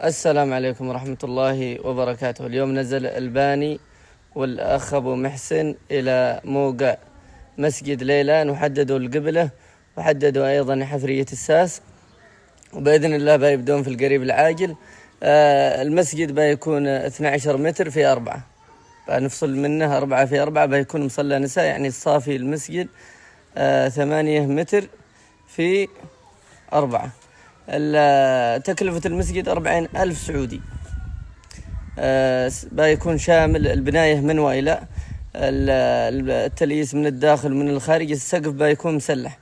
السلام عليكم ورحمة الله وبركاته. اليوم نزل الباني والأخ أبو محسن إلى موقع مسجد ليلان وحددوا القبلة وحددوا أيضا حفرية الساس، وبإذن الله بيبدون في القريب العاجل. المسجد بيكون 12 متر في 4، بنفصل منه 4 في 4، بيكون مصلى نساء، يعني الصافي المسجد 8 متر في 4. تكلفة المسجد 40,000 سعودي. بيكون شامل البناية من وإلى، التلييس من الداخل ومن الخارج، السقف بيكون مسلح،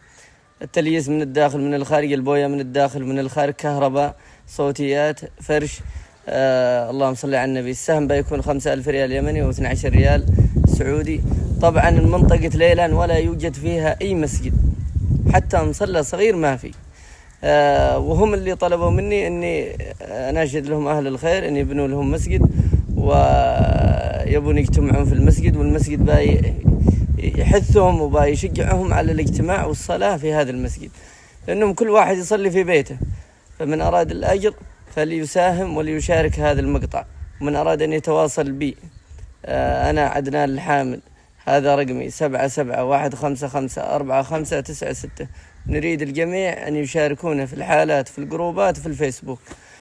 التلييس من الداخل من الخارج، البوية من الداخل من الخارج، كهرباء، صوتيات، فرش. اللهم صل على النبي. السهم بيكون 5,000 ريال يمني و12 ريال سعودي. طبعا منطقة ليلان ولا يوجد فيها أي مسجد، حتى مصلى صغير ما في. وهم اللي طلبوا مني اني اناشد لهم اهل الخير ان يبنوا لهم مسجد، ويبون يجتمعون في المسجد، والمسجد باي يحثهم وباي يشجعهم على الاجتماع والصلاة في هذا المسجد، لانهم كل واحد يصلي في بيته. فمن اراد الاجر فليساهم وليشارك هذا المقطع، ومن اراد ان يتواصل بي انا عدنان الحامد، هذا رقمي 7715545996. نريد الجميع أن يشاركونا في الحالات، في الجروبات، في الفيسبوك.